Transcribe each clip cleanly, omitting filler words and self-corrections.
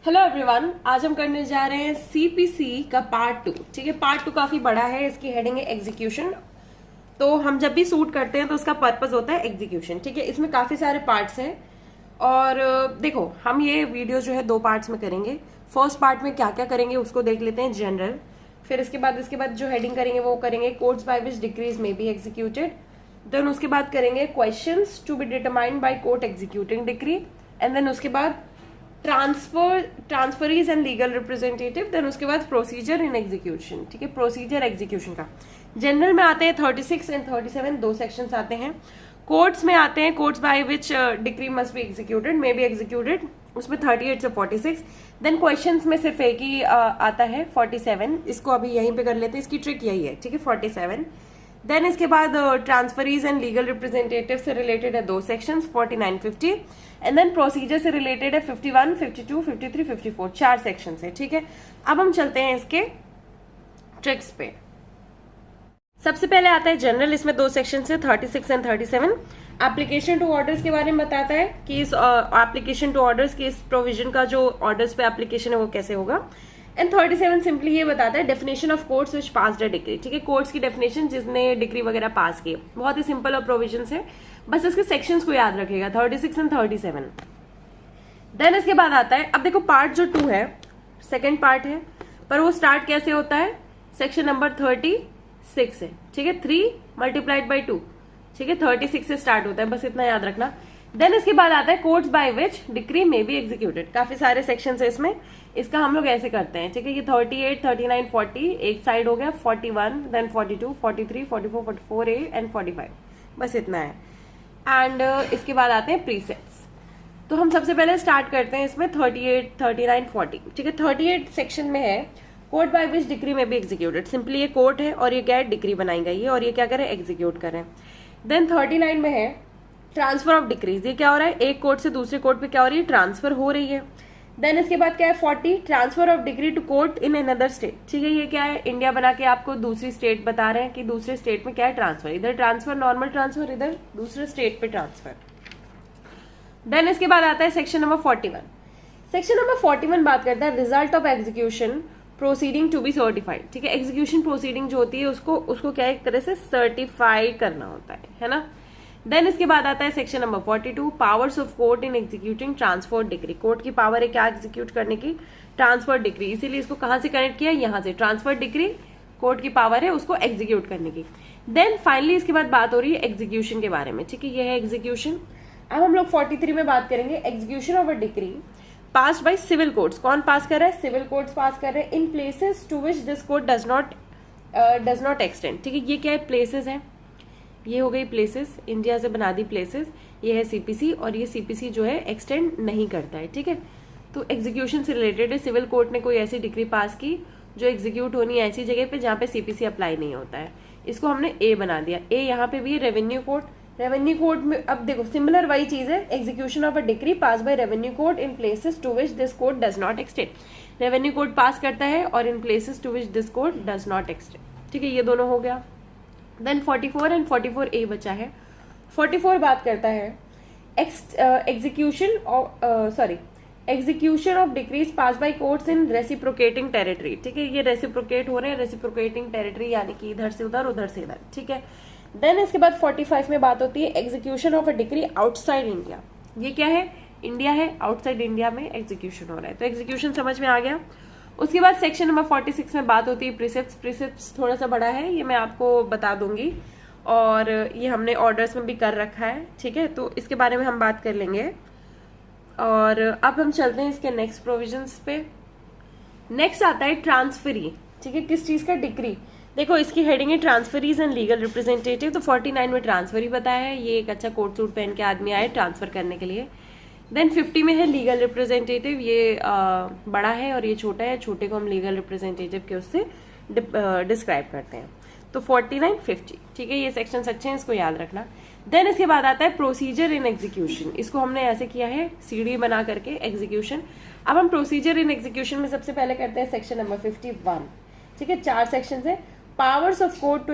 Hello everyone, आज हम करने जा रहे हैं सीपीसी का पार्ट 2। ठीक है, पार्ट 2 काफी बड़ा है, इसकी हेडिंग है एग्जीक्यूशन। तो हम जब भी शूट करते हैं तो उसका पर्पस होता है एग्जीक्यूशन। ठीक है, इसमें काफी सारे पार्ट्स हैं और देखो हम ये वीडियो जो है 2 पार्ट्स में करेंगे। फर्स्ट पार्ट में क्या क्या करेंगे उसको देख लेते हैं, जनरल। फिर इसके बाद जो हेडिंग करेंगे वो करेंगे codes by which decrees may be executed. Then उसके बाद करेंगे questions to be determined by court executing decree. And then उसके बाद transferees and legal representative. Then उसके बाद प्रोसीजर इन एग्जीक्यूशन। ठीक है, प्रोसीजर एग्जीक्यूशन का जनरल में आते हैं 36 एंड 37, 2 सेक्शंस आते हैं। कोर्ट्स में आते हैं courts by which decree must be executed, may be executed, उसमें 38 से 46। देन क्वेश्चंस में सिर्फ एक ही आता है 47, इसको अभी यहीं पे कर लेते हैं, इसकी ट्रिक यही है। ठीक है, 47। देन इसके बाद ट्रांसफरीज एंड लीगल रिप्रेजेंटेटिव से रिलेटेड है 2 सेक्शंस 49, 50। एंड देन प्रोसीजर से रिलेटेड है 51, 52, 53, 54, 4 सेक्शंस है। ठीक है, अब हम चलते हैं इसके ट्रिक्स पे। सबसे पहले आता है जनरल, इसमें 2 सेक्शन है 36 एंड 37। एप्लीकेशन टू ऑर्डर्स के बारे में बताता है कि इस एप्लीकेशन टू ऑर्डर्स की इस प्रोविजन का जो ऑर्डर्स पे एप्लीकेशन है वो कैसे होगा। एंड 37 सिंपली ये बताता है definition of courts which passed a degree. ठीक है, कोर्ट्स की डेफिनेशन जिसने डिग्री वगैरह पास की। बहुत ही सिंपल और प्रोविजन है, बस इसके सेक्शंस को याद रखेगा 36 एंड 37। देन इसके बाद आता है, अब देखो पार्ट जो 2 है सेकेंड पार्ट है, पर वो स्टार्ट कैसे होता है, सेक्शन नंबर 36 है। ठीक है, 3 मल्टीप्लाइड बाई 2। ठीक है, 36 से स्टार्ट होता है, बस इतना याद रखना। देन इसके बाद आता है courts by which decree may be executed. काफी सारे सेक्शन है इसमें, इसका हम लोग ऐसे करते हैं। ठीक है, ये 38, 39, 40 एक साइड हो गया, 41, देन 42, 43, 44, 44A एंड 45, बस इतना है। एंड इसके बाद आते हैं प्रीसेप्ट्स। तो हम सबसे पहले स्टार्ट करते हैं इसमें 38, 39, 40। ठीक है, 38 सेक्शन में है कोर्ट बाय विच डिक्री में बी एग्जीक्यूटेड। सिंपली ये कोर्ट है और ये क्या है, डिक्री बनाई गई है और ये क्या करें, एग्जीक्यूट करें। देन 39 में है ट्रांसफर ऑफ डिक्रीज, ये क्या हो रहा है, एक कोर्ट से दूसरे कोर्ट पे क्या हो रही है, ट्रांसफर हो रही है। देन इसके बाद क्या है 40, transfer of degree to court in another state. ठीक है, ये क्या है, इंडिया बना के आपको दूसरी स्टेट बता रहे हैं कि दूसरे स्टेट में क्या है, ट्रांसफर। इधर ट्रांसफर नॉर्मल ट्रांसफर, इधर दूसरे स्टेट पे ट्रांसफर। देन इसके बाद आता है सेक्शन नंबर 41। सेक्शन नंबर 41 बात करता है result of execution proceeding to be certified. ठीक है, एग्जीक्यूशन प्रोसीडिंग जो होती है उसको क्या एक तरह से सर्टिफाई करना होता है ना। देन इसके बाद आता है section number 42, powers of court in executing transfer degree. Court की पावर है क्या एग्जीक्यूट करने की, ट्रांसफर डिग्री। इसीलिए इसको कहां से कनेक्ट किया, यहां से। ट्रांसफर डिग्री कोर्ट की पावर है उसको एग्जीक्यूट करने की। देन फाइनली इसके बाद बात हो रही है एग्जीक्यूशन के बारे में। ठीक है, ये है एग्जीक्यूशन। अब हम लोग 43 में बात करेंगे execution of a degree pass by civil courts. कौन पास कर रहा है, सिविल कोर्ट्स पास कर रहे हैं in places to which this court does not extend. ठीक है, ये क्या है, प्लेसेस है, ये हो गई प्लेसेस, इंडिया से बना दी प्लेसेस। ये है सीपीसी और ये सीपीसी जो है एक्सटेंड नहीं करता है। ठीक है, तो एग्जीक्यूशन से रिलेटेड है, सिविल कोर्ट ने कोई ऐसी डिग्री पास की जो एग्जीक्यूट होनी है ऐसी जगह पे जहां पे सीपीसी अप्लाई नहीं होता है, इसको हमने ए बना दिया। ए यहाँ पे भी है रेवेन्यू कोर्ट। रेवेन्यू कोर्ट में अब देखो सिमिलर वही चीज है, execution of a degree pass by revenue court in places to which this court does not extend. Revenue court pass करता है और in places to which this court does not extend. ठीक है, ये दोनों हो गया। देन 44 एंड 44A बचा है। 44 बात करता है execution of decrees pass by courts in reciprocating territory. ठीक है, ये रेसिप्रोकेट हो रहे हैं, रेसिप्रोकेटिंग टेरिटरी यानी कि इधर से उधर, उधर से इधर। ठीक है, देन इसके बाद 45 में बात होती है execution of a degree outside India. ये क्या है, इंडिया है, आउटसाइड इंडिया में एग्जीक्यूशन हो रहा है। तो एग्जीक्यूशन समझ में आ गया। उसके बाद सेक्शन नंबर 46 में बात होती है प्रीसेप्ट्स। प्रीसेप्ट्स थोड़ा सा बड़ा है, ये मैं आपको बता दूंगी और ये हमने ऑर्डर्स में भी कर रखा है। ठीक है, तो इसके बारे में हम बात कर लेंगे। और अब हम चलते हैं इसके नेक्स्ट प्रोविजंस पे। नेक्स्ट आता है ट्रांसफरी। ठीक है, किस चीज का, डिग्री। देखो इसकी हेडिंग है ट्रांसफरीज एंड लीगल रिप्रेजेंटेटिव। तो 49 में ट्रांसफर ही बताया है, ये एक अच्छा कोट सूट पहन के आदमी आए ट्रांसफर करने के लिए। देन 50 में है लीगल रिप्रेजेंटेटिव, ये बड़ा है और ये छोटा है, छोटे को हम लीगल रिप्रेजेंटेटिव के उससे डिस्क्राइब करते हैं। तो 49, 50। ठीक है, ये सेक्शंस अच्छे हैं, इसको याद रखना। देन इसके बाद आता है प्रोसीजर इन एग्जीक्यूशन। इसको हमने ऐसे किया है सीढ़ी बना करके एग्जीक्यूशन। अब हम प्रोसीजर इन एग्जीक्यूशन में सबसे पहले करते हैं सेक्शन नंबर 51। ठीक है, 4 सेक्शन है। Powers of court to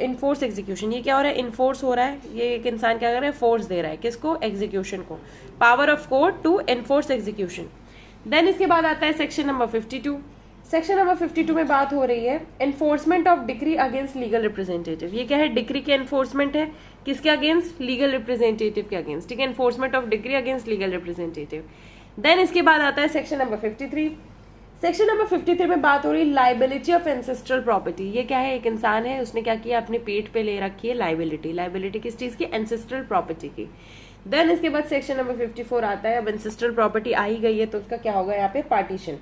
enforce execution. ये क्या हो रहा है, इन्फोर्स हो रहा है, ये एक इंसान क्या कर रहा है, फोर्स दे रहा है, किसको, एग्जीक्यूशन को। Power of court to enforce execution. Then इसके बाद आता है सेक्शन नंबर 52। सेक्शन नंबर 52 में बात हो रही है enforcement of decree against legal representative. ये क्या है? डिक्री के एनफोर्समेंट है, किसके अगेंस्ट? लीगल रिप्रेजेंटेटिव के अगेंस्ट, ठीक है, enforcement of decree against legal representative. Then इसके बाद आता है सेक्शन नंबर 53। सेक्शन नंबर 53 में बात हो रही है लाइबिलिटी ऑफ एंसेस्ट्रल प्रॉपर्टी। ये क्या है? एक इंसान है, उसने क्या किया? अपने पेट पे ले रखी है लाइबिलिटी। लाइबिलिटी किस चीज की? एंसेस्ट्रल प्रॉपर्टी की। देन इसके बाद सेक्शन नंबर 54 आता है। अब एंसेस्ट्रल प्रॉपर्टी आ ही गई है तो उसका क्या होगा यहाँ पे? पार्टीशन।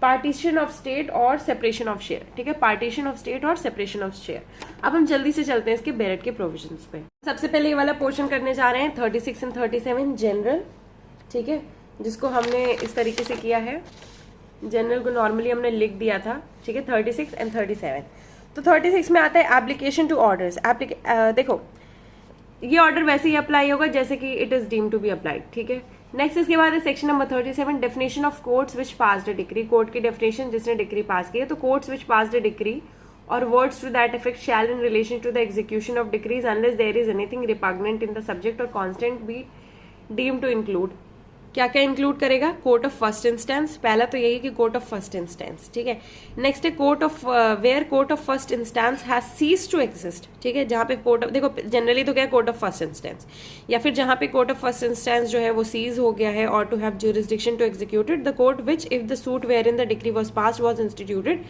पार्टीशन ऑफ स्टेट और सेपरेशन ऑफ शेयर, ठीक है, पार्टीशन ऑफ स्टेट और सेपरेशन ऑफ शेयर। अब हम जल्दी से चलते हैं इसके बेरेट के प्रोविजंस पे। सबसे पहले ये वाला पोर्शन करने जा रहे हैं 36 एंड 37 जनरल, ठीक है, जिसको हमने इस तरीके से किया है। जनरल को नॉर्मली हमने लिख दिया था, ठीक है, 36 एंड 37। तो 36 में आता है एप्लीकेशन टू ऑर्डर्स। देखो ये ऑर्डर वैसे ही अप्लाई होगा जैसे कि it is deem to be applied, ठीक है। नेक्स्ट इसके बाद है section number 37 definition of courts which passed a decree. Court की डेफिनेशन जिसने डिक्री पास की है। तो courts which passed a decree और words to that effect shall in relation to the execution of decrees unless there is anything repugnant in the subject or context be deem to include. क्या क्या include करेगा? Court of first instance. पहला तो यही कि court of first instance, ठीक है। Next है court of where court of first instance has cease to exist, ठीक है, जहां पे कोर्ट ऑफ, देखो जनरली तो क्या है? कोर्ट ऑफ फर्स्ट इंस्टेंस, या फिर जहां पे कोर्ट ऑफ फर्स्ट इंस्टेंस जो है वो सीज हो गया है और to have jurisdiction to executed the court which if the suit where in the decree was pass was instituted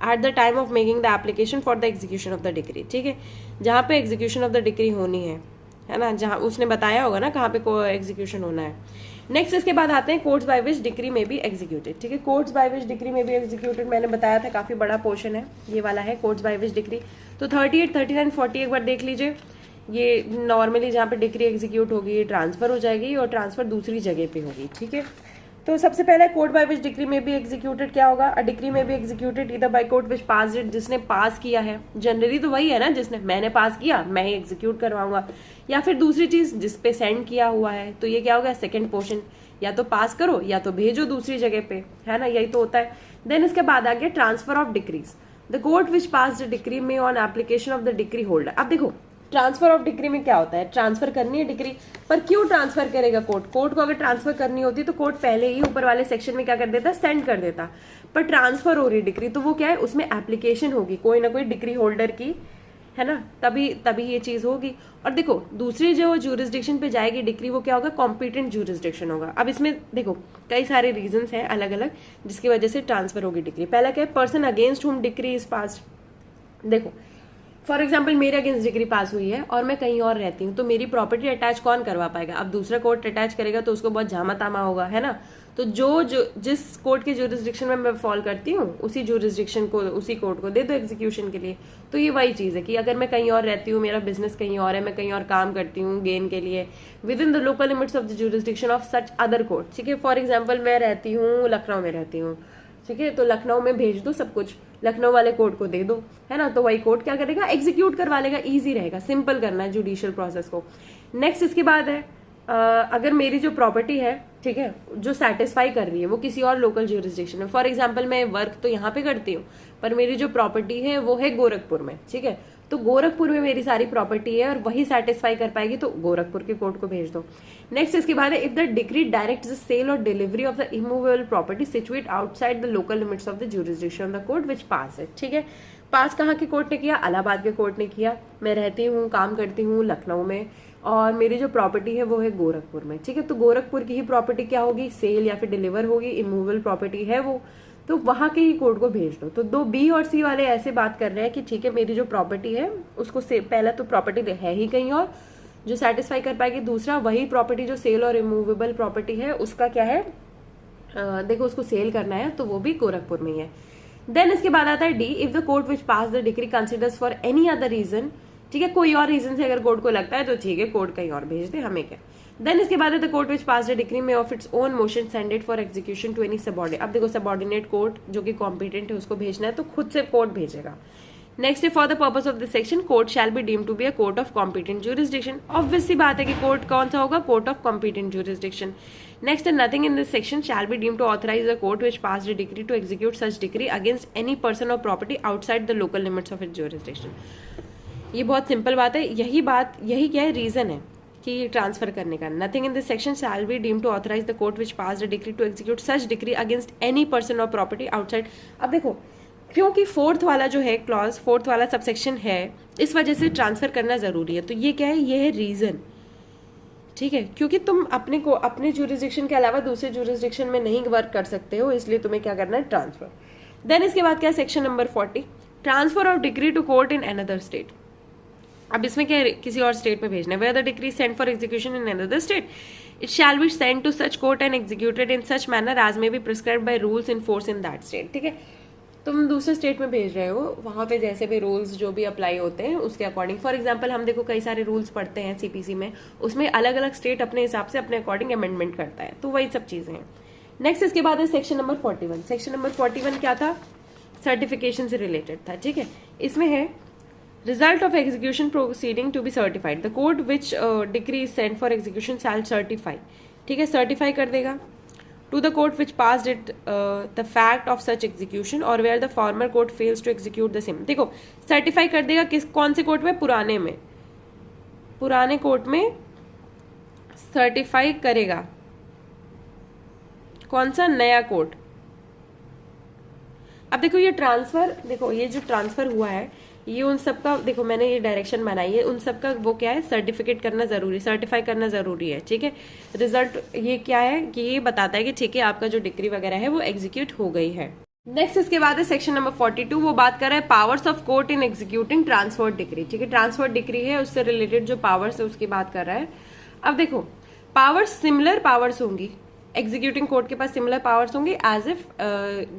at the time of making the application for the execution of the decree, ठीक है, जहां पे execution of the decree होनी है ना, जहां उसने बताया होगा ना कहाँ पे एग्जीक्यूशन होना है। नेक्स्ट इसके बाद आते हैं कोर्ट्स बाय विच डिक्री में बी एग्जीक्यूटेड, ठीक है। कोर्ट्स बाय विच डिक्री में बी एग्जीक्यूटेड मैंने बताया था, काफी बड़ा पोर्शन है ये वाला है कोर्ट्स बाय विच डिक्री। तो 38, 39, 40 एक बार देख लीजिए। ये नॉर्मली जहाँ पे डिक्री एग्जीक्यूट होगी ट्रांसफर हो जाएगी और ट्रांसफर दूसरी जगह पे होगी, ठीक है। तो सबसे पहले कोर्ट बाय विच डिक्री में भी एग्जीक्यूटेड क्या होगा? अ डिक्री में भी एग्जीक्यूटेड इधर by court which pass it, जिसने पास किया है। जनरली तो वही है ना, जिसने, मैंने पास किया मैं ही एग्जीक्यूट करवाऊंगा, या फिर दूसरी चीज जिसपे सेंड किया हुआ है। तो ये क्या होगा? सेकंड पोर्शन, या तो पास करो या तो भेजो दूसरी जगह पे, है ना, यही तो होता है। देन इसके बाद आ गया transfer of decrees. The court which pass the decree में on application of the decree holder. अब देखो ट्रांसफर ऑफ डिक्री में क्या होता है? ट्रांसफर करनी है डिक्री, पर क्यों ट्रांसफर करेगा कोर्ट? कोर्ट को अगर ट्रांसफर करनी होती तो कोर्ट पहले ही ऊपर वाले सेक्शन में क्या कर देता? सेंड कर देता। पर ट्रांसफर हो रही डिक्री तो वो क्या है? उसमें एप्लीकेशन होगी कोई ना कोई डिक्री होल्डर की, है ना, तभी ये चीज होगी। और देखो दूसरी जो ज्यूरिसडिक्शन पे जाएगी डिक्री वो क्या होगा? कॉम्पिटेंट ज्यूरिसडिक्शन होगा। अब इसमें देखो कई सारे रीजंस हैं अलग अलग जिसकी वजह से ट्रांसफर होगी डिक्री। पहला क्या है? पर्सन अगेंस्ट हुम डिक्री इज पास्ड। देखो फॉर एग्जाम्पल मेरे अगेंस्ट डिग्री पास हुई है और मैं कहीं और रहती हूँ, तो मेरी प्रॉपर्टी अटैच कौन करवा पाएगा? अब दूसरा कोर्ट अटैच करेगा तो उसको बहुत झामा तामा होगा, है ना। तो जो जिस कोर्ट के ज्यूरिसडिक्शन में मैं फॉल करती हूँ उसी ज्यूरिसडिक्शन को, उसी कोर्ट को दे दो एग्जीक्यूशन के लिए। तो ये वही चीज है कि अगर मैं कहीं और रहती हूँ, मेरा बिजनेस कहीं और है, मैं कहीं और काम करती हूँ गेन के लिए with in the local limits of the jurisdiction of such other court, ठीक है। फॉर एग्जाम्पल मैं रहती हूँ लखनऊ में रहती हूँ, ठीक है, तो लखनऊ में भेज दो सब कुछ, लखनऊ वाले कोर्ट को दे दो, है ना, तो वही कोर्ट क्या करेगा? एग्जीक्यूट करवा लेगा। इजी रहेगा, सिंपल करना है जुडिशियल प्रोसेस को। नेक्स्ट इसके बाद है अगर मेरी जो प्रॉपर्टी है, ठीक है, जो सेटिस्फाई कर रही है वो किसी और लोकल ज्यूरिसडिक्शन में, फॉर एग्जांपल मैं वर्क तो यहाँ पे करती हूँ पर मेरी जो प्रॉपर्टी है वो है गोरखपुर में, ठीक है, तो गोरखपुर में मेरी सारी प्रॉपर्टी है और वही सेटिस्फाई कर पाएगी तो गोरखपुर के कोर्ट को भेज दो। नेक्स्ट इसके बाद है if the decree direct the sale or delivery of the immovable property situate outside the local limits of the jurisdiction of the court which pass है, ठीक है। पास कहाँ के कोर्ट ने किया? इलाहाबाद के कोर्ट ने किया। मैं रहती हूँ, काम करती हूँ लखनऊ में और मेरी जो प्रॉपर्टी है वो है गोरखपुर में, ठीक है, तो गोरखपुर की ही प्रॉपर्टी क्या होगी? सेल या फिर डिलीवर होगी, इमूवेबल प्रॉपर्टी है वो, तो वहां के ही कोर्ट को भेज दो। तो दो बी और सी वाले ऐसे बात कर रहे हैं कि ठीक है मेरी जो प्रॉपर्टी है उसको पहला तो प्रॉपर्टी है ही कहीं और जो सेटिस्फाई कर पाएगी, दूसरा वही प्रॉपर्टी जो सेल और इमूवेबल प्रॉपर्टी है उसका क्या है, देखो उसको सेल करना है तो वो भी गोरखपुर में ही है। देन इसके बाद आता है D, if the court which pass the decree considers for any other reason, ठीक है, कोई और रीजन से अगर कोर्ट को लगता है तो ठीक है कोर्ट कहीं और भेज दे, हमें क्या। देन इसके बाद है the court which pass the decree may of its own motion send it for execution to any subordinate. अब देखो सबऑर्डिनेट कोर्ट जो कि कॉम्पिटेंट है उसको भेजना है तो खुद से कोर्ट भेजेगा। नेक्स्ट है for the purpose of this section court shall be deemed to be a court of competent jurisdiction. Obvious सी बात है कि कोर्ट कौन सा होगा? Court of competent jurisdiction. Next है nothing in this section shall be deemed to authorise the court which pass the decree to execute such decree against any person और property outside the local limits of its jurisdiction. ये बहुत simple बात है, यही क्या है reason है कि ट्रांसफर करने का। Nothing in this section shall be deem to authorise the court which pass the decree to execute such decree against any person और प्रॉपर्टी आउटसाइड। अब देखो, क्योंकि फोर्थ वाला जो है क्लॉज, फोर्थ वाला सबसेक्शन है, इस वजह से ट्रांसफर करना जरूरी है। तो ये क्या है, ये है रीजन, ठीक है, क्योंकि तुम अपने ज्यूरिसडिक्शन के अलावा दूसरे ज्यूरिसडिक्शन में नहीं वर्क कर सकते हो, इसलिए तुम्हें क्या करना है, ट्रांसफर। देन इसके बाद क्या, section number 40, transfer of decree to court in another state. अब इसमें क्या है, किसी और स्टेट में भेजना है। Where the decree sent for execution in another state, it shall be sent to such court and executed in such manner as may be prescribed by rules in force in that state. ठीक है, तुम दूसरे state में भेज रहे हो, वहां पे जैसे भी रूल्स जो भी अप्लाई होते हैं उसके अकॉर्डिंग। फॉर एग्जांपल हम देखो कई सारे रूल्स पढ़ते हैं सीपीसी में, उसमें अलग अलग स्टेट अपने हिसाब से अपने अकॉर्डिंग अमेंडमेंट करता है, तो वही सब चीजें हैं। नेक्स्ट इसके बाद है सेक्शन नंबर 41। सेक्शन नंबर 41 क्या था, सर्टिफिकेशन से रिलेटेड था। ठीक है, इसमें है result of execution proceeding to be certified, the court which decree is sent for execution shall certify. ठीक है, सर्टिफाई कर देगा to the court which passed it the fact of such execution or where the former court fails to execute the same। देखो, certify कर देगा किस, कौन से कोर्ट में, पुराने में, पुराने कोर्ट में सर्टिफाई करेगा। कौन सा, नया कोर्ट। अब देखो ये ट्रांसफर, देखो ये जो ट्रांसफर हुआ है, ये उन सब का, देखो मैंने ये डायरेक्शन बनाई है, उन सब का वो क्या है, सर्टिफिकेट करना जरूरी, सर्टिफाई करना जरूरी है। ठीक है, रिजल्ट ये क्या है कि ये बताता है कि ठीक है आपका जो डिक्री वगैरह है वो एग्जीक्यूट हो गई है। नेक्स्ट इसके बाद है सेक्शन नंबर 42, वो बात कर रहा है powers of court in executing transfer decree. ठीक है, ट्रांसफर डिक्री है, उससे रिलेटेड जो पावर्स है उसकी बात कर रहा है। अब देखो, पावर्स, सिमिलर पावर्स होंगी, एग्जीक्यूटिंग कोर्ट के पास सिमिलर पावर्स होंगे एज इफ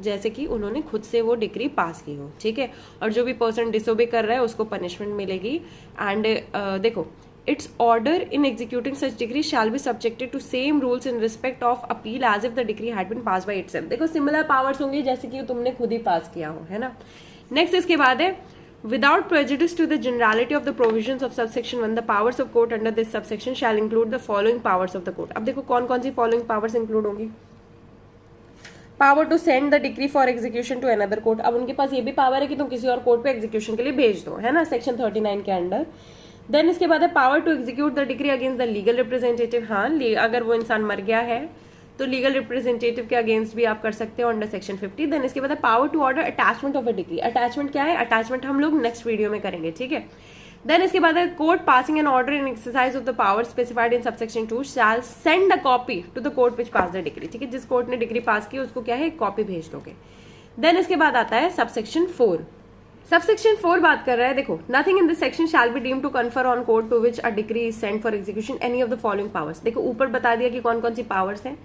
जैसे कि उन्होंने खुद से वो डिक्री पास की हो। ठीक है, और जो भी पर्सन डिसोबे कर रहा है उसको पनिशमेंट मिलेगी। एंड देखो, it's order in executing such degree shall be subjected to same rules in respect of appeal as if the degree had been pass by itself. देखो, सिमिलर पावर्स होंगे जैसे कि तुमने खुद ही पास किया हो, है ना। नेक्स्ट इसके बाद है without prejudice to the generality of the provisions of subsection 1 the powers of court under this subsection shall include the following powers of the court। अब देखो कौन कौन सी following powers include होंगी, power to send the decree for execution to another court. अब उनके पास ये भी पावर है कि तुम किसी और कोर्ट पे एग्जीक्यूशन के लिए भेज दो, है ना, सेक्शन 39 के अंडर। देन इसके बाद है power to execute the decree against the legal representative. हाँ, अगर वो इंसान मर गया है तो लीगल रिप्रेजेंटेटिव के अगेंस्ट भी आप कर सकते हो अंडर सेक्शन 50। देन इसके बाद power to order attachment of a degree. Attachment क्या है, अटैचमेंट हम लोग नेक्स्ट वीडियो में करेंगे। ठीक है, देन इसके बाद court passing an order in exercise of the power specified in subsection 2 shall send a copy to the court which pass the degree. ठीक है, जिस कोर्ट ने डिग्री पास की उसको क्या है, एक कॉपी भेज दोगे। देन इसके बाद आता है सबसेक्शन 4। सबसेक्शन 4 बात कर रहा है, देखो, nothing in this section shall be deem to confer on court to which a degree is sent for execution any of the following powers. देखो ऊपर बता दिया कि कौन कौन सी पावर्स हैं,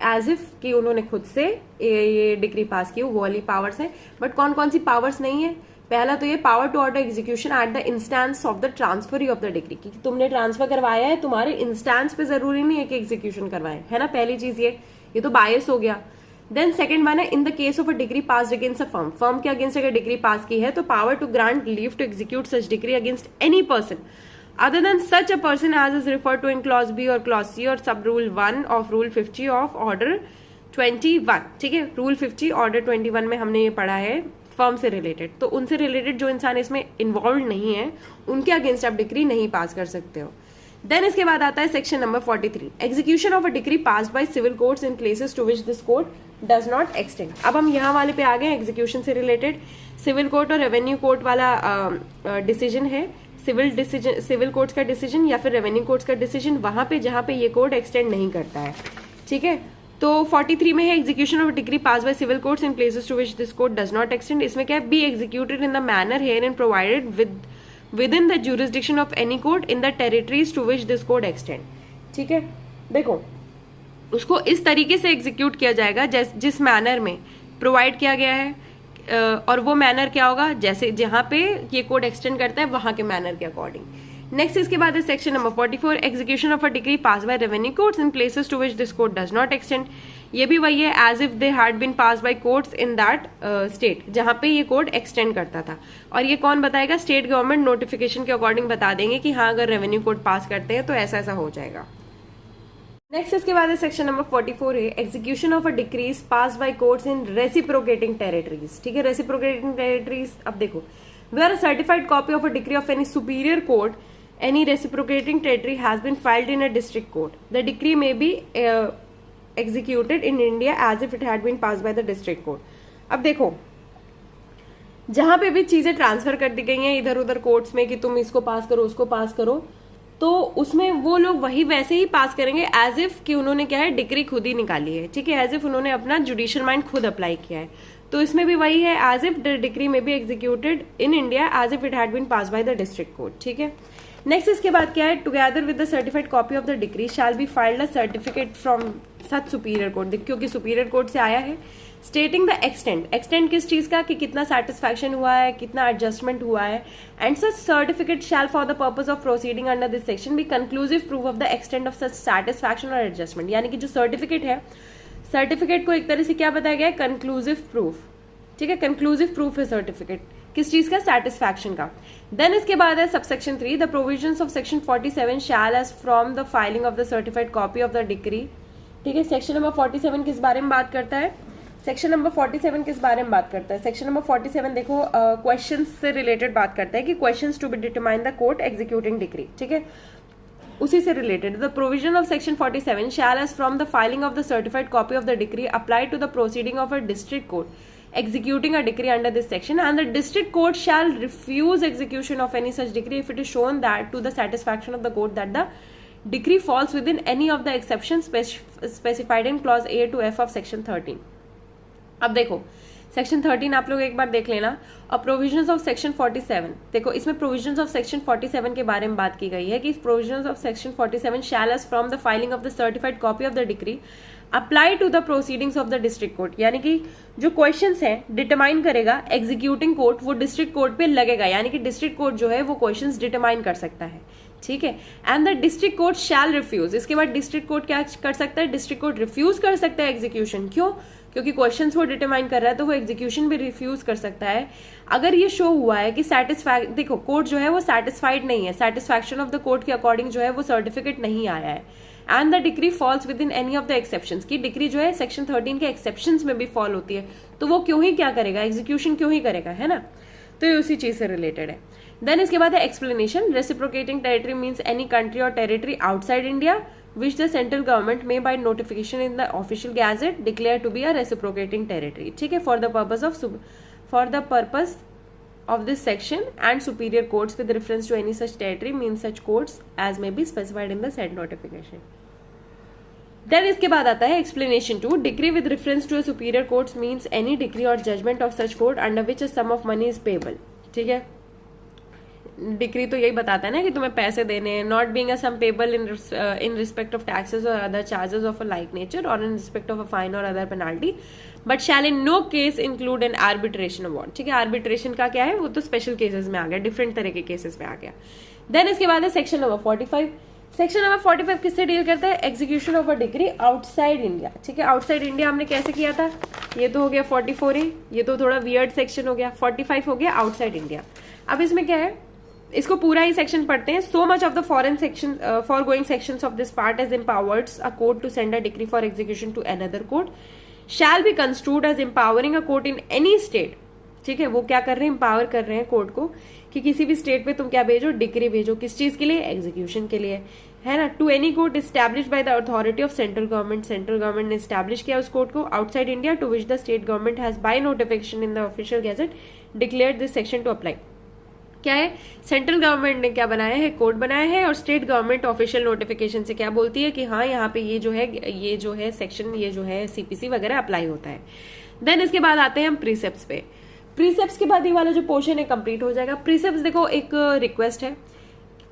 एज इफ कि उन्होंने खुद से ये डिग्री पास की, वो वाली पावर्स है। बट कौन कौन सी पावर्स नहीं है, पहला तो ये power to order execution at the instance of the transfer of the degree, कि तुमने ट्रांसफर करवाया है, तुम्हारे इंस्टेंस पे जरूरी नहीं है कि एग्जीक्यूशन करवाए, है ना, पहली चीज ये तो बायस हो गया। देन सेकंड वन है in the case of a degree pass against a firm, firm के अगेंस्ट अगर डिग्री पास की है तो power to grant leave to execute such degree against any person other than such a person as is referred to in clause B or clause C or sub rule 1 of rule 50 of order 21। ठीक है, rule 50 order 21 में हमने ये पढ़ा है firm से related, तो उनसे रिलेटेड जो इंसान इसमें इन्वॉल्व नहीं है उनके अगेंस्ट आप डिग्री नहीं पास कर सकते हो। देन इसके बाद आता है section number 43, execution of a degree passed by civil courts in places to which this court does not extend. अब हम यहाँ वाले पे आ गए, एग्जीक्यूशन से रिलेटेड सिविल कोर्ट और रेवेन्यू कोर्ट वाला डिसीजन है, सिविल कोर्ट्स का डिसीजन या फिर रेवेन्यू कोर्ट्स का डिसीजन, वहां पे जहां पे ये कोर्ट एक्सटेंड नहीं करता है। ठीक है, तो 43 में है execution of decree pass by civil courts in places to which this court does not extend. इसमें क्या है, be executed in the manner here and provided within the jurisdiction of any court in the territories to which this court extend. ठीक है, देखो उसको इस तरीके से एग्जीक्यूट किया जाएगा जिस मैनर में प्रोवाइड किया गया है, और वो मैनर क्या होगा, जैसे जहां पे ये कोड एक्सटेंड करता है वहां के मैनर के अकॉर्डिंग। नेक्स्ट इसके बाद है section number 44, execution of a degree pass by revenue courts in places to which this code does not extend. ये भी वही है, as if they had been pass by courts in that state जहां पे ये कोड एक्सटेंड करता था। और ये कौन बताएगा, स्टेट गवर्नमेंट नोटिफिकेशन के अकॉर्डिंग बता देंगे कि हाँ अगर रेवेन्यू कोड पास करते हैं तो ऐसा ऐसा हो जाएगा। नेक्स्ट इसके बाद है सेक्शन नंबर 44 है execution of a decrees pass by courts in reciprocating territories. ठीक है, रेसिप्रोकेटिंग टेरिटरीज, अब देखो, where a certified copy of a decree of any superior court any reciprocating territory has been filed in a district court, the decree may be executed in India as if it had been passed by the district court. अब देखो, जहां पे भी चीजें transfer कर दी गई हैं इधर उधर कोर्ट्स में कि तुम इसको पास करो उसको पास करो, तो उसमें वो लोग वही वैसे ही पास करेंगे एज इफ कि उन्होंने क्या है, डिक्री खुद ही निकाली है, ठीक है, एज इफ उन्होंने अपना जुडिशियल माइंड खुद अप्लाई किया है। तो इसमें भी वही है, एज इफ द डिक्री में be executed in India as if it had been pass by the district court, ठीक है। नेक्स्ट इसके बाद क्या है, together with the certified copy of the decree shall be filed a certificate from such superior court, क्योंकि superior court से आया है, स्टेटिंग द एक्सटेंट किस चीज का, कि कितना सेटिस्फैक्शन हुआ है, कितना एडजस्टमेंट हुआ है, and such certificate shall for the purpose of proceeding under this section be conclusive proof of the extent of such satisfaction और एडजस्टमेंट। यानी कि जो सर्टिफिकेट है, सर्टिफिकेट को एक तरह से क्या बताया गया है, कंक्लूसिव प्रूफ, ठीक है, कंक्लूसिव प्रूफ है सर्टिफिकेट किस चीज का, सेटिस्फैक्शन का। देन इसके बाद है subsection 3, the provisions of section 47 shall as from the filing of the certified copy of the decree, ठीक है। सेक्शन नंबर 47 किस बारे में बात करता है, सेक्शन नंबर 47 किस बारे में बात करता है, सेक्शन नंबर 47 देखो क्वेश्चंस से रिलेटेड बात करता है कि questions to be determine the court executing decree, ठीक है, उसी से related. The provision of section 47 shall as from the filing of the certified copy of the decree apply to the proceeding of a district court executing a decree under this section, and the district court shall refuse execution of any such decree if it is shown that to the satisfaction of the court that the decree falls within any of the exceptions specified in clause A to F of section 13. अब देखो section 13 आप लोग एक बार देख लेना, और provisions of section 47, देखो इसमें प्रोविजंस ऑफ सेक्शन 47 के बारे में बात की गई है कि provisions of section 47 shall as from the filing of the certified copy of the decree apply to the proceedings of the district court, यानी कि जो क्वेश्चंस हैं डिटरमाइन करेगा एग्जीक्यूटिंग कोर्ट, वो डिस्ट्रिक्ट कोर्ट पे लगेगा, यानी कि डिस्ट्रिक्ट कोर्ट जो है वो क्वेश्चंस डिटरमाइन कर सकता है, ठीक है। And the district court shall refuse, इसके बाद डिस्ट्रिक्ट कोर्ट क्या कर सकता है, डिस्ट्रिक्ट कोर्ट रिफ्यूज कर सकता है एग्जीक्यूशन, क्यों, क्योंकि क्वेश्चंस वो डिटरमाइन कर रहा है तो वो एग्जीक्यूशन भी रिफ्यूज कर सकता है अगर ये शो हुआ है कि देखो कोर्ट जो है वो सेटिस्फाइड नहीं है, सेटिस्फैक्शन ऑफ द कोर्ट के अकॉर्डिंग जो है वो सर्टिफिकेट नहीं आया है, and the decree falls within any of the exceptions, की डिक्री जो है सेक्शन 13 के एक्सेप्शंस में भी फॉल होती है, तो वो क्यों ही क्या करेगा, एग्जीक्यूशन क्यों ही करेगा, है ना। तो ये उसी चीज से रिलेटेड है। देन इसके बाद है explanation, reciprocating territory means any country or territory outside India which the central government may by notification in the official gazette declare to be a reciprocating territory, ठीक है, for the purpose of this section and superior courts with reference to any such territory means such courts as may be specified in the said notification. Then इसके बाद आता है explanation 2, decree with reference to a superior courts means any decree or judgment of such court under which a sum of money is payable, ठीक है। Decree तो यही बताता है ना कि तुम्हें पैसे देने हैं, not being a sum payable in respect of taxes or other charges of a like nature or in respect of a fine or other penalty, but shall in no case include an arbitration award, ठीक है। Arbitration का क्या है, वो तो special cases में आ गया, डिफरेंट तरह के केसेस में आ गया। देन इसके बाद है सेक्शन नंबर 45, सेक्शन नंबर 45 किससे डील करता है, execution of a decree outside India, ठीक है। आउटसाइड इंडिया हमने कैसे किया था, ये तो हो गया 44A, ये तो थोड़ा वियर्ड सेक्शन हो गया, 45 हो गया आउटसाइड इंडिया। अब इसमें क्या है, इसको पूरा ही सेक्शन पढ़ते हैं। So much of the foreign section foregoing sections of this part as empowers a court to send a decree for execution to another court shall be construed as empowering a court in any state, ठीक है। वो क्या कर रहे हैं, empower कर रहे हैं कोर्ट को कि किसी भी स्टेट पे तुम क्या भेजो, डिक्री भेजो, किस चीज के लिए, एग्जीक्यूशन के लिए, है ना। To any court establish by the authority of central government, central government ने एस्टैब्लिश किया उस कोर्ट को outside India, to which the state government has by notification in the official gazette declared this section to apply. क्या है, central government ने क्या बनाया है, कोड बनाया है, और स्टेट गवर्नमेंट ऑफिशियल नोटिफिकेशन से क्या बोलती है कि हाँ यहाँ पे ये जो है सेक्शन, ये जो है सीपीसी वगैरह अप्लाई होता है। देन इसके बाद आते हैं हम प्रीसेप्ट्स पे। प्रीसेप्ट्स के बाद ये वाला जो पोर्शन है कंप्लीट हो जाएगा। प्रीसेप्ट्स देखो एक रिक्वेस्ट है,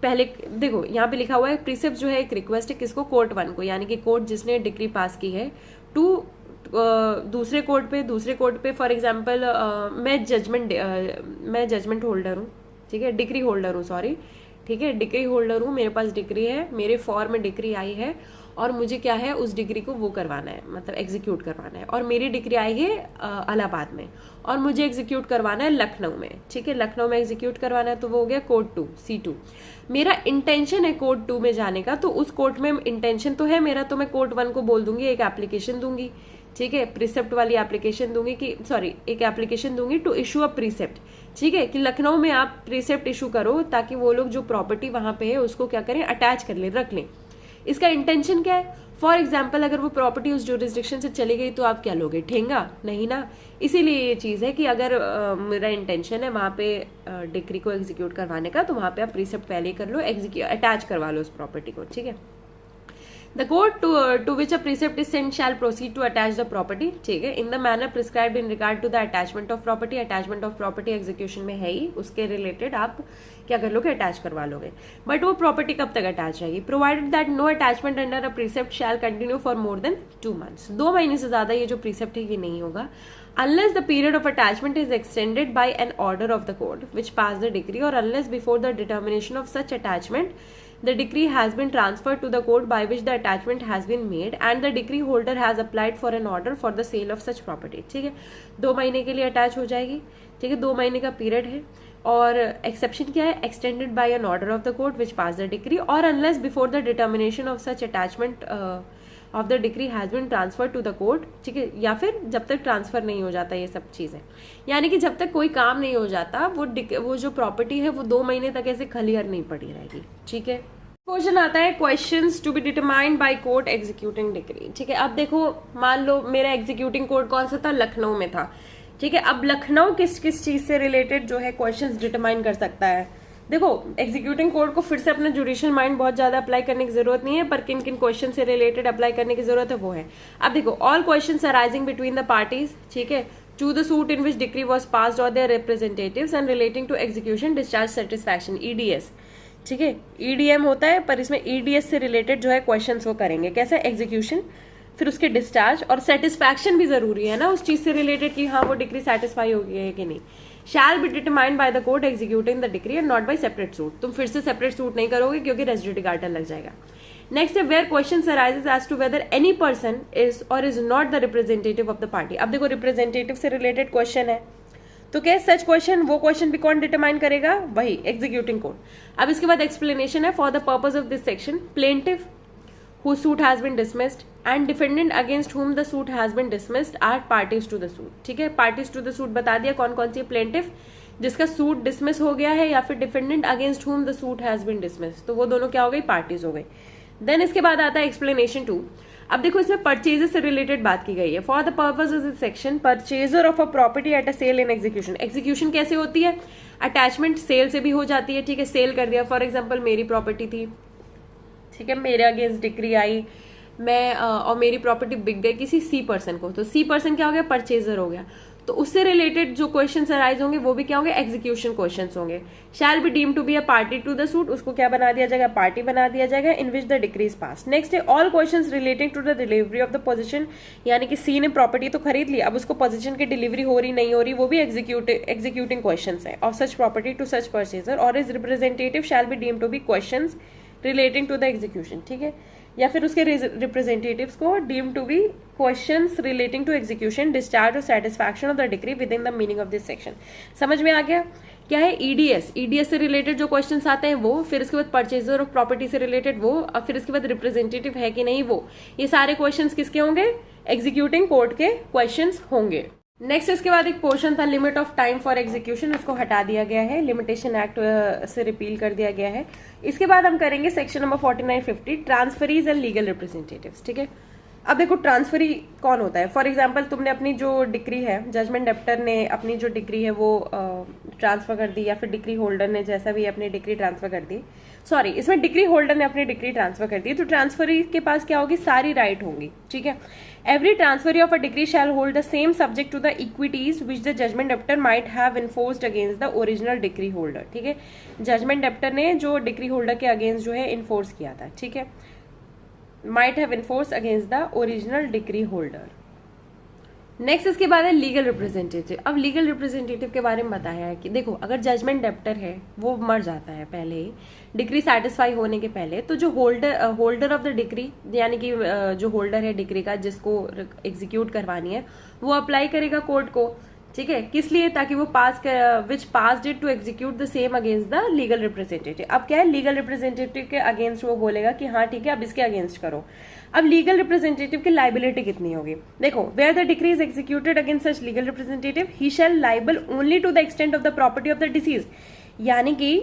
पहले देखो यहाँ पे लिखा हुआ है प्रीसेप्ट्स जो है एक रिक्वेस्ट है किसको, कोर्ट 1 को, यानी कि कोर्ट जिसने डिक्री पास की है, टू दूसरे कोर्ट पे फॉर एग्जाम्पल मैं जजमेंट होल्डर हूँ, ठीक है, डिक्री होल्डर हूँ, सॉरी, ठीक है, डिक्री होल्डर हूँ, मेरे पास डिक्री है, मेरे फॉर्म में डिक्री आई है और मुझे क्या है उस डिग्री को वो करवाना है, मतलब एग्जीक्यूट करवाना है, और मेरी डिग्री आई है इलाहाबाद में और मुझे एग्जीक्यूट करवाना है लखनऊ में, ठीक है, लखनऊ में एग्जीक्यूट करवाना है, तो वो हो गया कोर्ट 2 C2। मेरा इंटेंशन है कोर्ट 2 में जाने का, तो उस कोर्ट में इंटेंशन तो है मेरा, तो मैं कोर्ट 1 को बोल दूंगी, एक एप्लीकेशन दूंगी, ठीक है, प्रीसेप्ट वाली एप्लीकेशन दूंगी कि सॉरी एक एप्लीकेशन दूंगी टू इशू अ प्रीसेप्ट, ठीक है, कि लखनऊ में आप प्रीसेप्ट इशू करो ताकि वो लोग जो प्रॉपर्टी वहां पे है उसको क्या करें, अटैच कर ले, रख लें। इसका इंटेंशन क्या है? फॉर एग्जाम्पल अगर वो प्रॉपर्टी उस ज्यूरिसडिक्शन से चली गई तो आप क्या लोगे, ठेंगा? नहीं ना। इसीलिए ये चीज है कि अगर मेरा इंटेंशन है वहां पे डिक्री को एग्जीक्यूट करवाने का, तो वहां पे आप प्रीसेप्ट पहले ही कर लो, अटैच करवा लो उस प्रॉपर्टी को, ठीक है। The court to which a precept is sent shall proceed to attach the property, ठीक है, in the manner prescribed in regard to the attachment of property. Attachment of property execution में है ही, उसके रिलेटेड आप क्या कर लोगे, अटैच करवा लोगे। बट वो प्रॉपर्टी कब तक अटैच रहेगी? Provided that no attachment under a precept shall continue for more than 2 months, 2 महीने से ज्यादा ये जो प्रीसेप्ट है ये नहीं होगा, unless the period of attachment is extended by an order of the court which passed the decree, or unless before the determination of such attachment the decree has been transferred to the court by which the attachment has been made and the decree holder has applied for an order for the sale of such property, ठीक है। 2 महीने के लिए attach हो जाएगी, ठीक है, 2 महीने का पीरियड है। और एक्सेप्शन क्या है? Extended by an order of the court which pass the decree, or unless before the determination of such attachment of the decree has been transfer to the court, ठीक है, या फिर जब तक ट्रांसफर नहीं हो जाता ये सब चीजें, यानी कि जब तक कोई काम नहीं हो जाता वो जो प्रॉपर्टी है वो 2 महीने तक ऐसे क्लियर नहीं पड़ी रहेगी, ठीक है। क्वेश्चन आता है questions to be determined by court executing decree, ठीक है। अब देखो मान लो मेरा एग्जीक्यूटिंग कोर्ट कौन सा था, लखनऊ में था, ठीक है। अब लखनऊ किस किस चीज से रिलेटेड जो है क्वेश्चंस डिटरमाइन कर सकता है? देखो एग्जीक्यूटिंग कोर्ट को फिर से अपना जुडिशियल माइंड बहुत ज्यादा अप्लाई करने की जरूरत नहीं है, पर किन किन क्वेश्चन से रिलेटेड अप्लाई करने की जरूरत है वो है। अब देखो all questions arising between the parties, ठीक है, to the suit in which decree was passed or their representatives and relating to execution discharge satisfaction, EDS, ठीक है। ईडीएम होता है पर इसमें ईडीएस से रिलेटेड जो है क्वेश्चंस वो करेंगे, कैसे, एग्जीक्यूशन, फिर उसके डिस्चार्ज, और सेटिस्फैक्शन भी जरूरी है ना उस चीज से रिलेटेड कि हाँ वो डिक्री सेटिस्फाई हो गई है कि नहीं। Shall be determined by the court executing the decree and not by separate suit, तुम फिर से सेपरेट सूट नहीं करोगे क्योंकि रेस जुडिकाटा लग जाएगा। नेक्स्ट है where question arises as to whether any person is or is not the representative of the party. अब देखो रिप्रेजेंटेटिव से रिलेटेड क्वेश्चन है तो क्या सच क्वेश्चन, वो क्वेश्चन भी कौन डिटरमाइन करेगा, वही एग्जीक्यूटिंग कोर्ट। अब इसके बाद एक्सप्लेनेशन है for the purpose of this section plaintiff whose suit has been dismissed and defendant against whom the suit has been dismissed are parties to the suit, ठीक है। parties to the suit बता दिया कौन कौन सी, plaintiff जिसका suit dismiss हो गया है, या फिर defendant against whom the suit has been dismissed, तो वो दोनों क्या हो गई, पार्टीज हो गई। देन इसके बाद आता है एक्सप्लेनेशन 2। अब देखो इसमें परचेजर से रिलेटेड बात की गई है। For the purpose of this section purchaser of a property at a sale in execution, execution कैसे होती है, अटैचमेंट सेल से भी हो जाती है, ठीक है, सेल कर दिया। फॉर एग्जाम्पल मेरी प्रॉपर्टी थी, ठीक है, मेरे अगेंस्ट डिक्री आई, मैं और मेरी प्रॉपर्टी बिक गई किसी सी पर्सन को, तो सी पर्सन क्या हो गया, परचेजर हो गया। तो उससे रिलेटेड जो क्वेश्चंस अराइज होंगे वो भी क्या होंगे, एग्जीक्यूशन क्वेश्चंस होंगे। Shall be deem to be a party to the suit, उसको क्या बना दिया जाएगा, पार्टी बना दिया जाएगा in which the decree is pass. Next है all questions relating to the delivery of the possession, यानी कि सी ने प्रॉपर्टी तो खरीद ली, अब उसको पोजीशन की डिलीवरी हो रही नहीं हो रही, वो भी एग्जीक्यूटिंग क्वेश्चंस है। Of such property to such purchaser or is representative shall be deem to be questions relating to the execution, ठीक है, या फिर उसके रिप्रेजेंटेटिव्स को deem to be questions relating to execution discharge or satisfaction of the decree within the meaning of this section. समझ में आ गया क्या है, ईडीएस, ईडीएस से रिलेटेड जो क्वेश्चंस आते हैं वो, फिर उसके बाद परचेजर ऑफ प्रॉपर्टी से रिलेटेड वो, और फिर उसके बाद रिप्रेजेंटेटिव है कि नहीं वो, ये सारे क्वेश्चंस किसके होंगे, एग्जीक्यूटिंग कोर्ट के क्वेश्चंस होंगे। नेक्स्ट इसके बाद एक पोर्शन था limit of time for execution, उसको हटा दिया गया है, लिमिटेशन एक्ट से रिपील कर दिया गया है। इसके बाद हम करेंगे section number 4950 transferees and legal representatives, ठीक है। अब देखो ट्रांसफरी कौन होता है, फॉर एग्जाम्पल तुमने अपनी जो डिक्री है, जजमेंट डेप्टर ने अपनी जो डिक्री है वो ट्रांसफर कर दी, या फिर डिक्री होल्डर ने जैसा भी अपनी डिक्री ट्रांसफर कर दी, सॉरी इसमें डिक्री होल्डर ने अपनी डिक्री ट्रांसफर कर दी, तो ट्रांसफरी के पास क्या होगी, सारी राइट होंगी, ठीक है। Every transferee of a decree shall hold the same subject to the equities which the judgment debtor might have enforced against the original decree holder, ठीक है। जजमेंट डेप्टर ने जो डिक्री होल्डर के अगेंस्ट जो है इन्फोर्स किया था, ठीक है, might have enforced against the original decree holder। Next इसके बाद है लीगल रिप्रेजेंटेटिव। अब लीगल रिप्रेजेंटेटिव के बारे में बताया है कि देखो अगर जजमेंट डेप्टर है वो मर जाता है पहले ही, डिक्री सेटिस्फाई होने के पहले, तो जो होल्डर ऑफ द डिक्री, यानी कि जो होल्डर है डिक्री का जिसको एग्जीक्यूट करवानी है, वो अप्लाई करेगा कोर्ट को, ठीक है, किस लिए? ताकि वो which pass it to execute the same against the legal representative. अब क्या है, लीगल रिप्रेजेंटेटिव के अगेंस्ट वो बोलेगा कि हाँ ठीक है अब इसके अगेंस्ट करो। अब लीगल रिप्रेजेंटेटिव की लाइबिलिटी कितनी होगी? देखो, where the decree is executed against such legal representative he shall liable only to the extent of the property of the deceased. यानी कि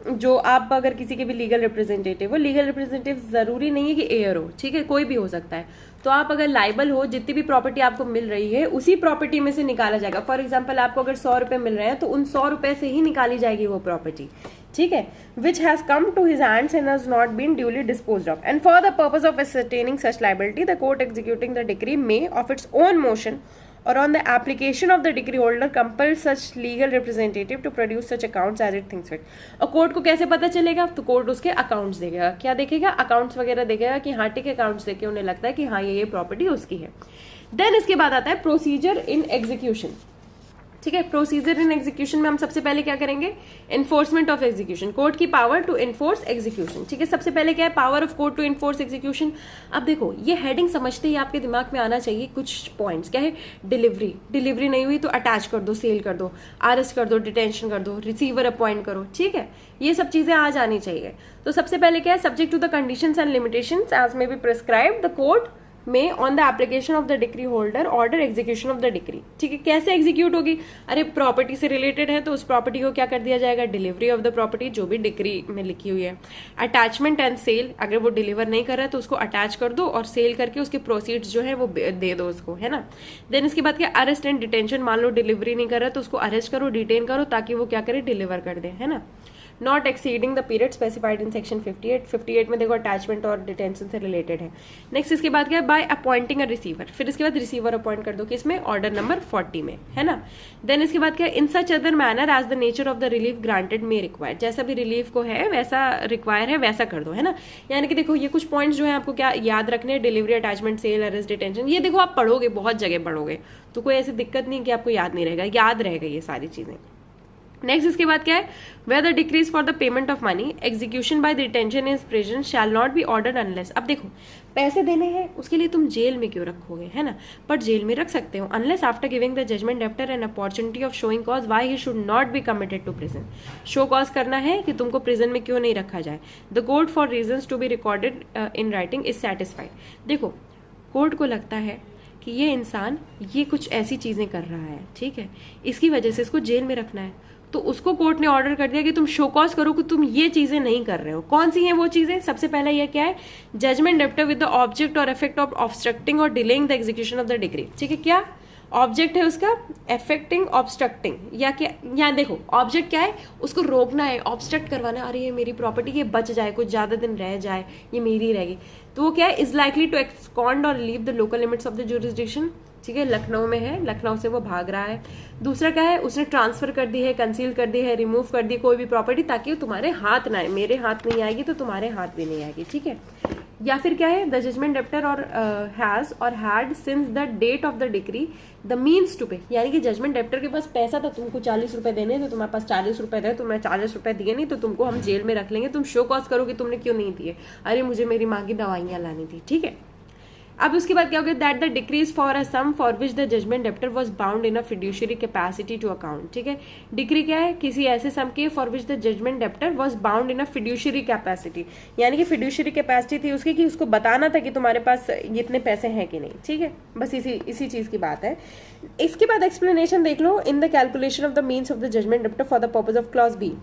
जो आप अगर किसी के भी लीगल रिप्रेजेंटेटिव हो, लीगल रिप्रेजेंटेटिव जरूरी नहीं है कि एयर हो, ठीक है, कोई भी हो सकता है, तो आप अगर लाइबल हो, जितनी भी प्रॉपर्टी आपको मिल रही है उसी प्रॉपर्टी में से निकाला जाएगा। फॉर एग्जाम्पल आपको अगर 100 रुपए मिल रहे हैं तो उन 100 रुपए से ही निकाली जाएगी वो प्रॉपर्टी, ठीक है, which has come to his hands and has not been duly disposed of and for the purpose of ascertaining such liability the court executing the decree may of its own motion or on the application of the decree holder compel such legal representative to produce such accounts as it thinks fit। और court को कैसे पता चलेगा? तो court उसके accounts देखेगा। क्या देखेगा? अकाउंट्स वगैरह देखेगा कि हाँ ठीक है, अकाउंट्स देखे उन्हें लगता है कि हाँ ये प्रॉपर्टी उसकी है। देन इसके बाद आता है प्रोसीजर इन एग्जीक्यूशन, ठीक है। प्रोसीजर इन एग्जीक्यूशन में हम सबसे पहले क्या करेंगे? एनफोर्समेंट ऑफ एग्जीक्यूशन, कोर्ट की पावर टू एनफोर्स एग्जीक्यूशन, ठीक है। सबसे पहले क्या है? Power of court to enforce execution. अब देखो, ये हेडिंग समझते ही आपके दिमाग में आना चाहिए कुछ पॉइंट्स। क्या है? डिलीवरी, डिलीवरी नहीं हुई तो अटैच कर दो, सेल कर दो, अरेस्ट कर दो, डिटेंशन कर दो, रिसीवर अपॉइंट करो, ठीक है, ये सब चीजें आ जानी चाहिए। तो सबसे पहले क्या है? Subject to the conditions and limitations as may be prescribed the court may on the application of the decree holder order execution of the decree, ठीक है। कैसे एग्जीक्यूट होगी? अरे प्रॉपर्टी से रिलेटेड है तो उस प्रॉपर्टी को क्या कर दिया जाएगा? डिलीवरी ऑफ द प्रॉपर्टी, जो भी डिक्री में लिखी हुई है। अटैचमेंट एंड सेल, अगर वो डिलीवर नहीं कर रहा है तो उसको अटैच कर दो और सेल करके उसके प्रोसीड्स जो है वो दे दो उसको, है ना। देन इसके बाद क्या? अरेस्ट एंड डिटेंशन, मान लो डिलीवरी नहीं कर रहा है तो उसको अरेस्ट करो, डिटेन करो, ताकि वो क्या करे? डिलीवर कर दे, है ना। Not exceeding the period specified in section 58 में देखो अटैचमेंट और डिटेंशन से रिलेटेड है। नेक्स्ट इसके बाद क्या है? बाय अपॉइंटिंग अ रिसीवर, फिर इसके बाद रिसीवर अपॉइंट कर दो, किसमें? ऑर्डर नंबर 40 में, है ना। देन इसके बाद क्या है? In such other manner as the nature of the relief granted may require, जैसा भी रिलीफ को है वैसा रिक्वायर है वैसा कर दो, है ना। यानी कि देखो ये कुछ पॉइंट्स जो है आपको क्या याद रखने? Delivery, attachment, sale, arrest, detention, ये देखो आप पढ़ोगे, बहुत जगह पढ़ोगे, तो कोई ऐसी दिक्कत नहीं कि आपको याद नहीं रहेगा, याद रहेगा ये सारी चीजें। नेक्स्ट इसके बाद क्या है? Where the decrees for the payment of money execution by the detention is prison shall not be ordered unless. अब देखो, पैसे देने हैं उसके लिए तुम जेल में क्यों रखोगे, है ना, बट जेल में रख सकते हो unless after giving the judgment debtor an opportunity of showing cause why he should not be committed to prison. Show cause करना है कि तुमको प्रिजन में क्यों नहीं रखा जाए। The court for reasons to be recorded in writing is satisfied. देखो, कोर्ट को लगता है कि ये इंसान ये कुछ ऐसी चीजें कर रहा है, ठीक है, इसकी वजह से इसको जेल में रखना है, तो उसको कोर्ट ने ऑर्डर कर दिया कि तुम शो कॉज करो कि तुम ये चीजें नहीं कर रहे हो। कौन सी हैं वो चीजें? सबसे पहला ये क्या है? Judgment debtor with the object or effect of obstructing or delaying the execution of the decree, ठीक है। क्या ऑब्जेक्ट है उसका? अफेक्टिंग, ऑब्स्ट्रक्टिंग, या क्या? यहाँ देखो ऑब्जेक्ट क्या है? उसको रोकना है, ऑब्स्ट्रक्ट करवाना, अरे ये मेरी प्रॉपर्टी ये बच जाए, कुछ ज्यादा दिन रह जाए, ये मेरी रहेगी, तो वो क्या है? इज लाइकली टू एक्सकॉन्ड और leave the local limits of the jurisdiction, ठीक है, लखनऊ में है, लखनऊ से वो भाग रहा है। दूसरा क्या है? उसने ट्रांसफर कर दी है, कंसील कर दी है, रिमूव कर दी कोई भी प्रॉपर्टी ताकि वो तुम्हारे हाथ ना आए, मेरे हाथ नहीं आएगी तो तुम्हारे हाथ भी नहीं आएगी, ठीक है। या फिर क्या है? The judgment debtor or has or had since the date of the decree the means to pay, यानी कि जजमेंट डेप्टर के पास पैसा था, तुमको 40 रुपए देने तो तुम्हारे पास 40 रुपए रहे, तुम्हें 40 रुपए दिए नहीं तो तुमको हम जेल में रख लेंगे, तुम शो कॉज करो कि तुमने क्यों नहीं दिए, अरे मुझे मेरी माँ की दवाइयां लानी थी, ठीक है। अब उसके बाद क्या हो गया? That the decrees for a sum for which the judgment debtor was bound in a fiduciary capacity to account, ठीक है। डिक्री क्या है? किसी ऐसे सम के for which the judgment debtor was bound in a fiduciary capacity, यानी कि fiduciary capacity थी उसकी कि उसको बताना था कि तुम्हारे पास इतने पैसे हैं कि नहीं, ठीक है। बस इसी चीज की बात है। इसके बाद एक्सप्लेनेशन देख लो। In the calculation of the means of the judgment debtor for the purpose of clause B,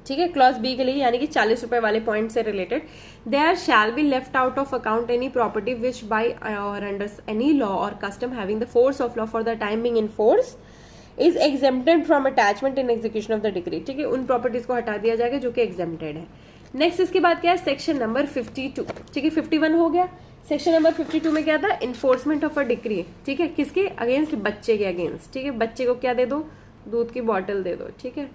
ठीक है, क्लॉज बी के लिए, यानी कि 40 रुपए वाले पॉइंट से रिलेटेड, there shall be left out of account any property which by or under any law or custom having the force of law for the time being in force is exempted from attachment in execution of the decree, ठीक है, उन properties को हटा दिया जाएगा जो कि exempted है। नेक्स्ट इसके बाद क्या है? सेक्शन नंबर 52, ठीक है, 51 हो गया। सेक्शन नंबर 52 में क्या था? इन्फोर्समेंट ऑफ अ डिक्री, ठीक है, किसके अगेंस्ट? बच्चे के अगेंस्ट, ठीक है। बच्चे को क्या दे दो? दूध की बॉटल दे दो, ठीक है।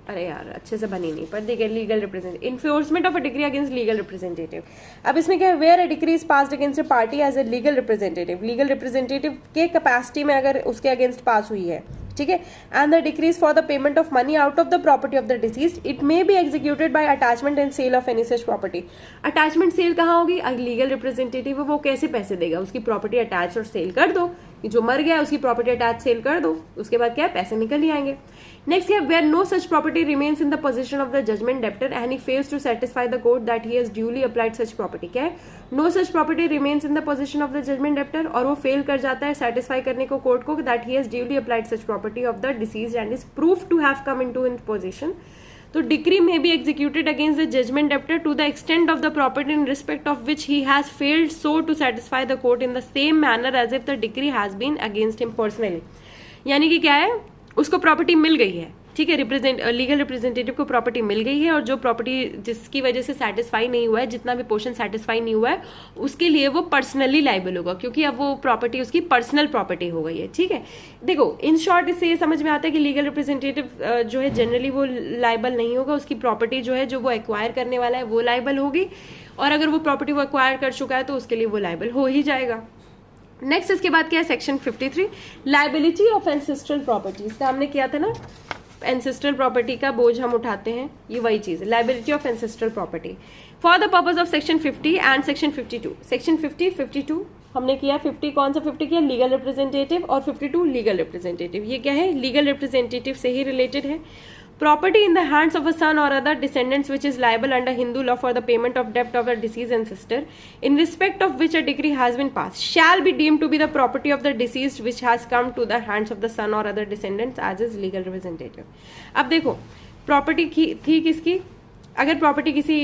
अरे यार अच्छे से बनी नहीं, पर देखिए, legal representative, enforcement of a decree against legal representative. अब इसमें क्या है? Where a decree is passed against a party as a legal representative, legal representative के कैपेसिटी में अगर उसके अगेंस्ट पास हुई है, ठीक है, and the decrees for the payment of money out of the property of the deceased, it may be executed by attachment and sale of any such property. Attachment cell कहाँ होगी? Legal representative वो कैसे पैसे देगा? उसकी property attach और cell कर दो, जो मर गया उसकी प्रॉपर्टी अटैच सेल कर दो, उसके बाद क्या है, पैसे निकल ही आएंगे। नेक्स्ट है where no such property remains in the position of the judgment debtor and he fails to satisfy the court that he has duly applied such property. क्या है, no such property remains in the position of the judgment debtor, और वो fail कर जाता है satisfy करने को court को that he has duly applied such property of the deceased and is proof to have come into in position. तो decree may be executed against the judgment debtor to the extent of the property in respect of which he has failed so to satisfy the court in the same manner as if the decree has been against him personally। यानी कि क्या है, उसको property मिल गई है, ठीक है, legal representative को प्रॉपर्टी मिल गई है, और जो प्रॉपर्टी जिसकी वजह से सेटिस्फाई नहीं हुआ है, जितना भी पोर्शन सेटिस्फाई नहीं हुआ है, उसके लिए वो पर्सनली लाइबल होगा, क्योंकि अब वो प्रॉपर्टी उसकी पर्सनल प्रॉपर्टी हो गई है। ठीक है, देखो इन शॉर्ट इससे ये समझ में आता है कि लीगल रिप्रेजेंटेटिव जो है जनरली वो लाइबल नहीं होगा, उसकी प्रॉपर्टी जो है जो वो एक्वायर करने वाला है वो लाइबल होगी, और अगर वो प्रॉपर्टी वो एक्वायर कर चुका है तो उसके लिए वो लाइबल हो ही जाएगा। नेक्स्ट इसके बाद क्या है, section 53 liability of ancestral properties का हमने किया था ना, एंसेस्ट्रल प्रॉपर्टी का बोझ हम उठाते हैं, ये वही चीज है, liability of ancestral property for the purpose of section 50 and section 52। Section 50 52 हमने किया, 50 कौन सा 50 किया, लीगल रिप्रेजेंटेटिव, और 52 लीगल रिप्रेजेंटेटिव। ये क्या है, लीगल रिप्रेजेंटेटिव से ही रिलेटेड है। Property in the hands of a son or other descendants which is liable under Hindu law for the payment of debt of a deceased ancestor, in respect of which a decree has been passed, shall be deemed to be the property of the deceased which has come to the hands of the son or other descendants as his legal representative। अब देखो property थी किसकी, अगर property किसी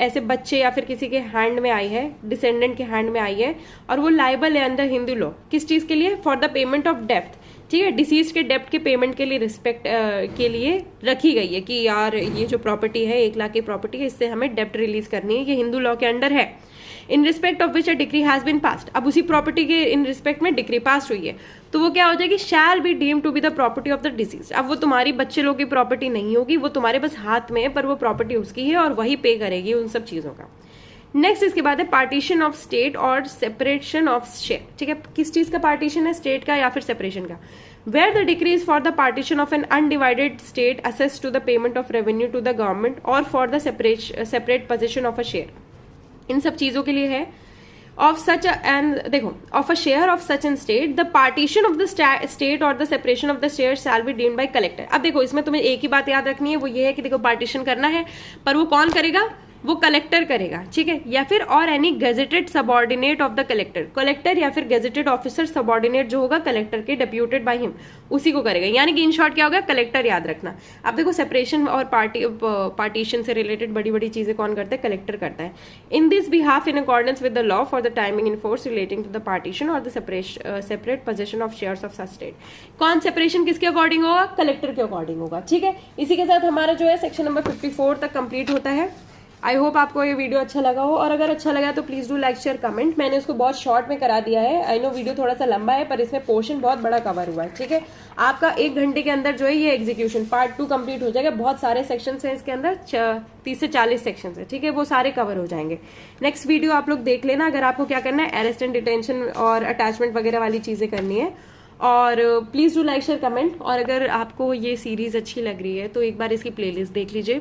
ऐसे बच्चे या फिर किसी के हैंड में आई है, डिसेंडेंट के हैंड में आई है, और वो लाइबल है अंडर हिंदू लॉ किस चीज के लिए, for the payment of depth, ठीक है, डिसीज के डेप्ट के पेमेंट के लिए रिस्पेक्ट के लिए रखी गई है कि यार ये जो प्रॉपर्टी है 1 लाख की प्रॉपर्टी है, इससे हमें डेप्ट रिलीज करनी है, ये हिंदू लॉ के अंडर है। In respect of which a decree has been passed, अब उसी प्रॉपर्टी के इन रिस्पेक्ट में डिक्री पास हुई है, तो वो क्या हो जाएगी, shall be deem to be the property of the deceased. अब वो तुम्हारी बच्चे लोग की प्रॉपर्टी नहीं होगी, वो तुम्हारे बस हाथ में है, पर वो प्रॉपर्टी उसकी है और वही पे करेगी उन सब चीजों का। नेक्स्ट इसके बाद है पार्टीशन ऑफ स्टेट और सेपरेशन ऑफ शेयर। ठीक है, किस चीज का पार्टीशन है, स्टेट का या फिर सेपरेशन का। Where the decree is for the partition of an undivided state assessed to the payment of revenue to the government or for the separate possession of a share, इन सब चीजों के लिए है। of such and देखो of a share of such an state, the partition of the state or the separation of the share shall be deemed by collector। अब देखो इसमें तुम्हें एक ही बात याद रखनी है, वो ये है कि देखो पार्टीशन करना है, पर वो कौन करेगा, वो कलेक्टर करेगा, ठीक है, या फिर और any gazetted subordinate of the collector, collector या फिर गेजेटेड ऑफिसर सबऑर्डिनेट जो होगा कलेक्टर के, डेप्यूटेड बाय हिम, उसी को करेगा। यानी कि इन शॉर्ट क्या होगा, कलेक्टर याद रखना। अब देखो सेपरेशन और पार्टीशन से रिलेटेड बड़ी बड़ी चीजें कौन करता है, कलेक्टर करता है। In this behalf in accordance with the law for the timing in force relating to the partition or the separate possession of shares of such state. कौन सेपरेशन किसके अकॉर्डिंग होगा, कलेक्टर के अकॉर्डिंग होगा। ठीक है, इसी के साथ हमारा जो है सेक्शन नंबर 54 तक कंप्लीट होता है। आई होप आपको ये वीडियो अच्छा लगा हो, और अगर अच्छा लगा तो please do like share comment. मैंने इसको बहुत शॉर्ट में करा दिया है, आई नो वीडियो थोड़ा सा लंबा है, पर इसमें पोर्शन बहुत बड़ा कवर हुआ है। ठीक है, आपका 1 घंटे के अंदर जो है ये एग्जीक्यूशन पार्ट 2 कंप्लीट हो जाएगा। बहुत सारे सेक्शन हैं इसके अंदर, 30 से 40 सेक्शन है, ठीक है, वो सारे कवर हो जाएंगे। नेक्स्ट वीडियो आप लोग देख लेना। अगर आपको क्या करना है, अरेस्ट एंड डिटेंशन और अटैचमेंट वगैरह वाली चीजें करनी है, और please do like share comment. और अगर आपको ये सीरीज अच्छी लग रही है तो एक बार इसकी प्लेलिस्ट देख लीजिए।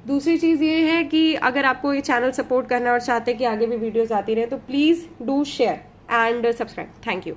दूसरी चीज़ ये है कि अगर आपको ये चैनल सपोर्ट करना और चाहते हैं कि आगे भी वीडियोस आती रहे, तो please do share and subscribe. Thank you.